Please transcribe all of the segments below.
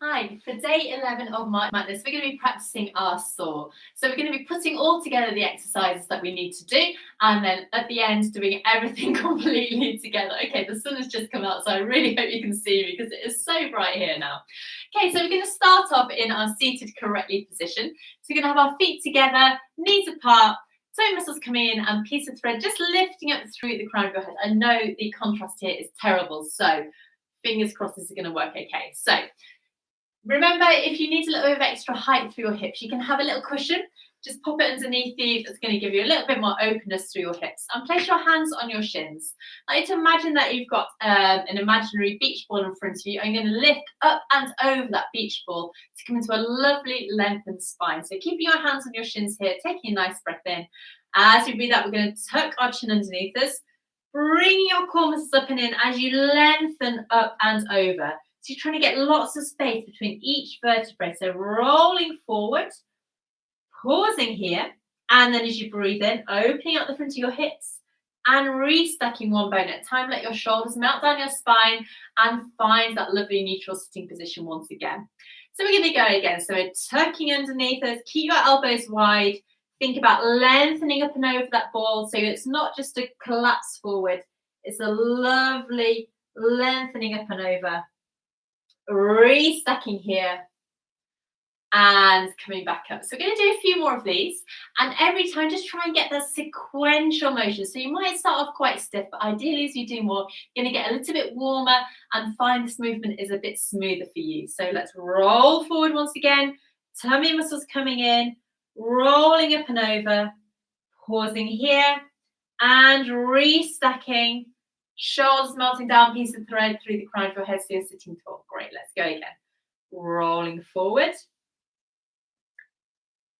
Hi, for day 11 of Matness, we're going to be practicing our saw. So we're going to be putting all together the exercises that we need to do, and then at the end doing everything completely together. Okay, the sun has just come out, so I really hope you can see me because it is so bright here now. Okay, so we're going to start off in our seated correctly position. So we're going to have our feet together, knees apart, toe muscles coming in, and piece of thread just lifting up through the crown of your head. I know the contrast here is terrible, so fingers crossed this is going to work okay. So remember, if you need a little bit of extra height through your hips, you can have a little cushion. Just pop it underneath you. That's going to give you a little bit more openness through your hips. And place your hands on your shins. I like to imagine that you've got an imaginary beach ball in front of you. I'm going to lift up and over that beach ball to come into a lovely lengthened spine. So keeping your hands on your shins here, taking a nice breath in. As you breathe out, we're going to tuck our chin underneath us. Bring your core muscles up and in as you lengthen up and over. So you're trying to get lots of space between each vertebrae. So rolling forward, pausing here, and then as you breathe in, opening up the front of your hips and restacking one bone at a time. Let your shoulders melt down your spine and find that lovely neutral sitting position once again. So we're going to go again. So we're tucking underneath us. Keep your elbows wide. Think about lengthening up and over that ball. So it's not just a collapse forward. It's a lovely lengthening up and over. Restacking here and coming back up. So we're going to do a few more of these, and every time just try and get that sequential motion. So you might start off quite stiff, but ideally as you do more, you're going to get a little bit warmer and find this movement is a bit smoother for you. So let's roll forward once again, tummy muscles coming in, rolling up and over, pausing here and restacking. Shoulders melting down, piece of thread through the crown of your head so you're sitting tall. Great, let's go again. Rolling forward.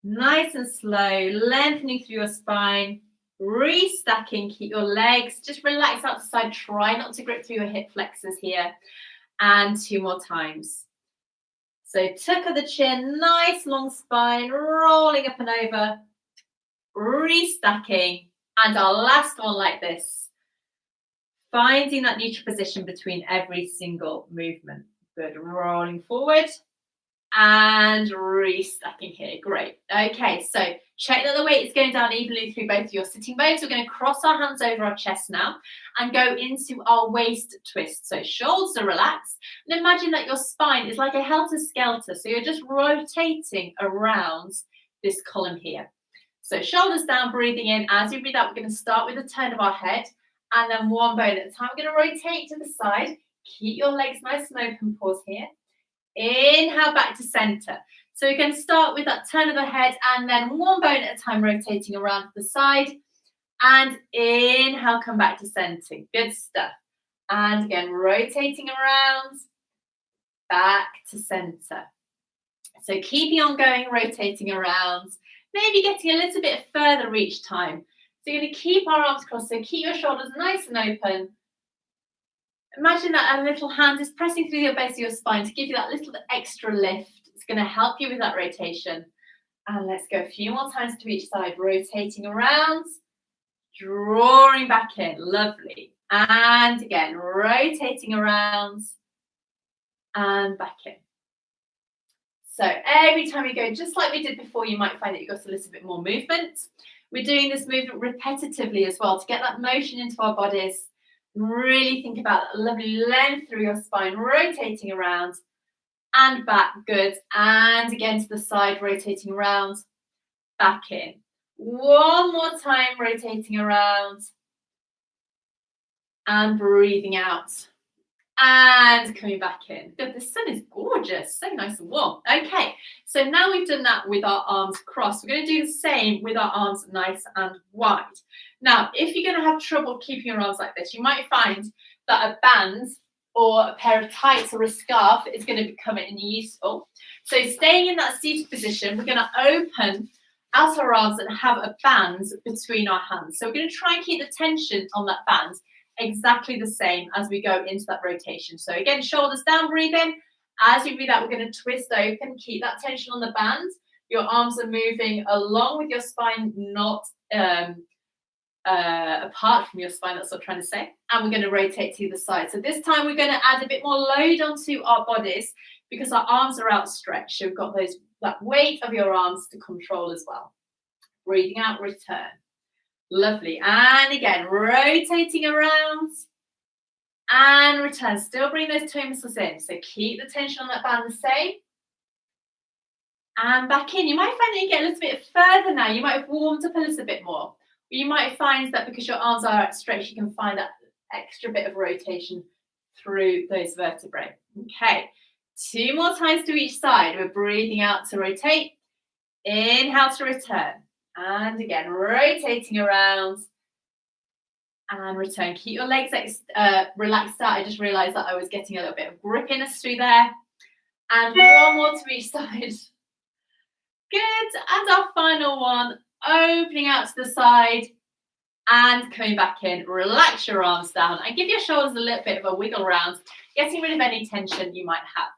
Nice and slow, lengthening through your spine. Restacking, keep your legs, just relax out the side. Try not to grip through your hip flexors here. And two more times. So tuck of the chin, nice long spine, rolling up and over. Restacking. And our last one like this. Finding that neutral position between every single movement. Good. Rolling forward and restacking here. Great. Okay, so check that the weight is going down evenly through both of your sitting bones. We're going to cross our hands over our chest now and go into our waist twist. So shoulders are relaxed. And imagine that your spine is like a helter-skelter. So you're just rotating around this column here. So shoulders down, breathing in. As you breathe out, we're going to start with the turn of our head. And then one bone at a time. We're going to rotate to the side. Keep your legs nice and open. Pause here. Inhale back to center. So we can start with that turn of the head and then one bone at a time rotating around to the side. And inhale, come back to center. Good stuff. And again, rotating around, back to center. So keeping on going, rotating around, maybe getting a little bit further each time. So you're going to keep our arms crossed, so keep your shoulders nice and open. Imagine that a little hand is pressing through your base of your spine to give you that little extra lift. It's going to help you with that rotation. And let's go a few more times to each side, rotating around, drawing back in. Lovely. And again, rotating around and back in. So every time you go, just like we did before, you might find that you've got a little bit more movement. We're doing this movement repetitively as well to get that motion into our bodies. Really think about that lovely length through your spine, rotating around and back. Good. And again to the side, rotating around, back in. One more time, rotating around and breathing out. And coming back in. Good, the sun is gorgeous, so nice and warm. Okay, so now we've done that with our arms crossed. We're going to do the same with our arms nice and wide. Now, if you're going to have trouble keeping your arms like this, you might find that a band or a pair of tights or a scarf is going to become useful. So staying in that seated position, we're going to open out our arms and have a band between our hands. So we're going to try and keep the tension on that band exactly the same as we go into that rotation. So again, shoulders down, breathe in. As you breathe out, we're going to twist open, keep that tension on the band. Your arms are moving along with your spine, not apart from your spine, that's what I'm trying to say. And we're going to rotate to the side. So this time we're going to add a bit more load onto our bodies because our arms are outstretched. So we've got that weight of your arms to control as well. Breathing out, return. Lovely. And again, rotating around and return. Still bring those toe muscles in. So keep the tension on that band the same. And back in. You might find that you get a little bit further now. You might have warmed up a little bit more. You might find that because your arms are outstretched, you can find that extra bit of rotation through those vertebrae. Okay, 2 more times to each side. We're breathing out to rotate. Inhale to return. And again, rotating around and return. Keep your legs relaxed out. I just realized that I was getting a little bit of grippiness through there. And 1 more to each side. Good. And our final one, opening out to the side and coming back in. Relax your arms down and give your shoulders a little bit of a wiggle around, getting rid of any tension you might have.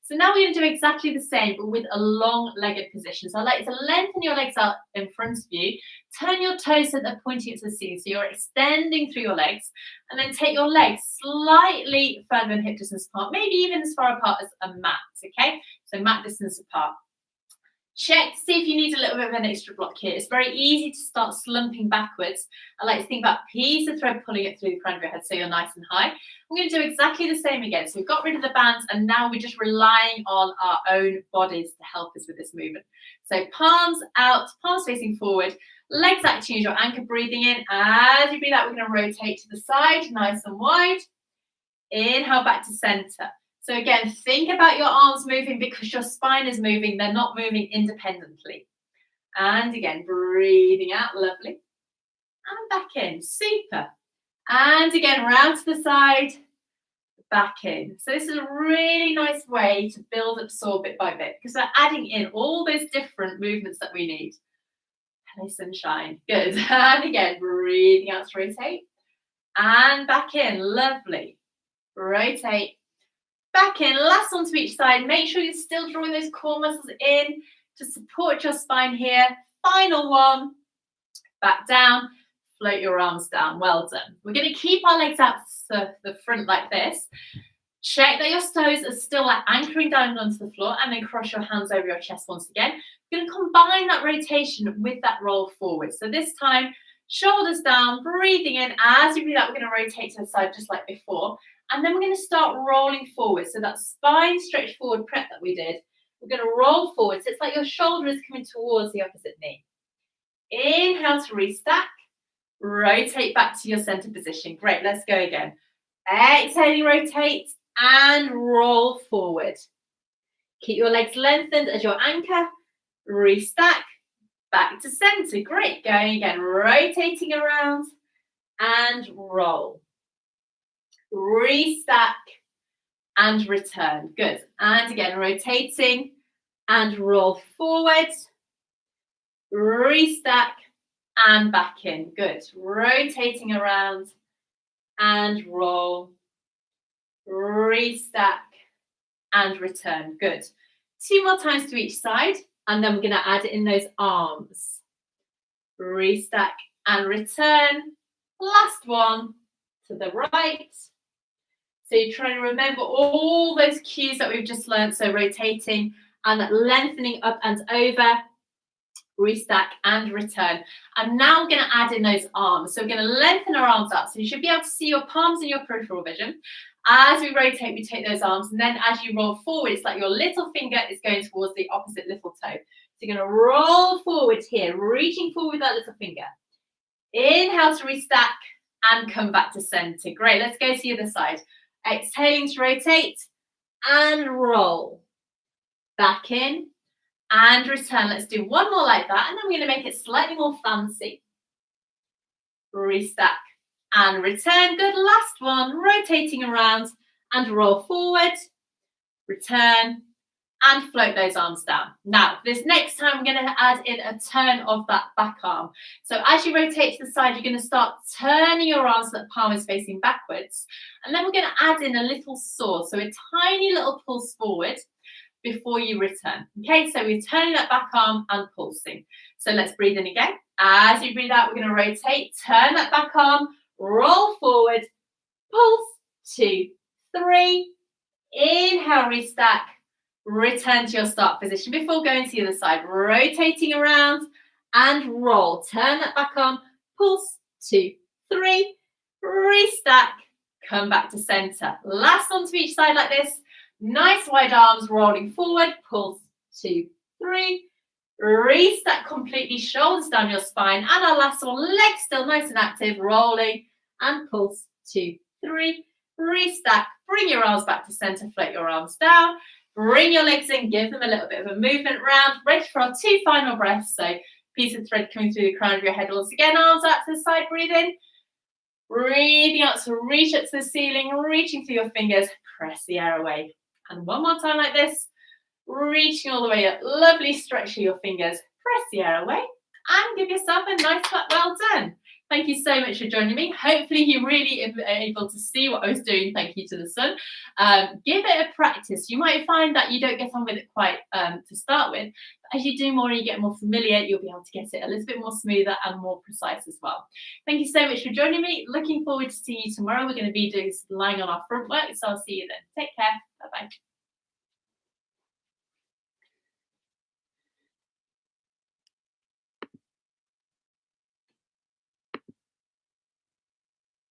So now we're going to do exactly the same, but with a long-legged position. So I'd like you to lengthen your legs out in front of you, turn your toes so they're pointing to the ceiling, so you're extending through your legs, and then take your legs slightly further than hip distance apart, maybe even as far apart as a mat, okay? So mat distance apart. Check to see if you need a little bit of an extra block here. It's very easy to start slumping backwards. I like to think about a piece of thread pulling it through the crown of your head so you're nice and high. We're going to do exactly the same again. So we've got rid of the bands and now we're just relying on our own bodies to help us with this movement. So palms out, palms facing forward, legs acting as your anchor, breathing in. As you breathe out, we're going to rotate to the side, nice and wide. Inhale back to center. So again, think about your arms moving because your spine is moving. They're not moving independently. And again, breathing out, lovely. And back in, super. And again, round to the side, back in. So this is a really nice way to build absorb bit by bit because we're adding in all those different movements that we need. Hello, sunshine. Good. And again, breathing out to rotate. And back in, lovely. Rotate. Back in, last one to each side. Make sure you're still drawing those core muscles in to support your spine here. Final one. Back down. Float your arms down. Well done. We're going to keep our legs out to the front like this. Check that your toes are still anchoring down onto the floor and then cross your hands over your chest once again. We're going to combine that rotation with that roll forward. So this time, shoulders down, breathing in. As you breathe out, we're going to rotate to the side just like before. And then we're going to start rolling forward. So that spine stretch forward prep that we did, we're going to roll forward. So it's like your shoulder is coming towards the opposite knee. Inhale to restack. Rotate back to your center position. Great, let's go again. Exhaling, rotate and roll forward. Keep your legs lengthened as your anchor. Restack. Back to center. Great, going again. Rotating around and roll. Restack and return. Good. And again, rotating and roll forward. Restack and back in. Good. Rotating around and roll. Restack and return. Good. 2 more times to each side. And then we're going to add in those arms. Restack and return. Last one to the right. So you're trying to remember all those cues that we've just learned. So rotating and lengthening up and over, restack and return. And now we're going to add in those arms. So we're going to lengthen our arms up. So you should be able to see your palms in your peripheral vision. As we rotate, we take those arms. And then as you roll forward, it's like your little finger is going towards the opposite little toe. So you're going to roll forward here, reaching forward with that little finger. Inhale to restack and come back to center. Great. Let's go to the other side. Exhaling to rotate and roll. Back in and return. Let's do one more like that. And then we're going to make it slightly more fancy. Restack and return. Good. Last one. Rotating around and roll forward. Return and float those arms down. Now, this next time, we're going to add in a turn of that back arm. So as you rotate to the side, you're going to start turning your arms so that palm is facing backwards. And then we're going to add in a little saw. So a tiny little pulse forward. before you return. Okay, so we're turning that back arm and pulsing. So let's breathe in again. As you breathe out, we're going to rotate, turn that back arm, roll forward, pulse, 2, 3. Inhale, restack, return to your start position before going to the other side, rotating around and roll. Turn that back arm, pulse, 2, 3, restack, come back to center. Last one to each side like this. Nice wide arms rolling forward, pulse, 2, 3, restack completely, shoulders down your spine, and our last one, legs still nice and active, rolling, and pulse, 2, 3, restack, bring your arms back to center, float your arms down, bring your legs in, give them a little bit of a movement round, ready for our 2 final breaths. So piece of thread coming through the crown of your head once again, arms out to the side, breathe in, breathing out to reach up to the ceiling, reaching through your fingers, press the air away, and one more time like this, reaching all the way up, lovely stretch through your fingers, press the air away, and give yourself a nice clap, well done. Thank you so much for joining me. Hopefully you really are able to see what I was doing. Thank you to the sun. Give it a practice. You might find that you don't get on with it quite to start with. But as you do more and you get more familiar, you'll be able to get it a little bit more smoother and more precise as well. Thank you so much for joining me. Looking forward to seeing you tomorrow. We're going to be doing lying on our front work. So I'll see you then. Take care. Bye-bye.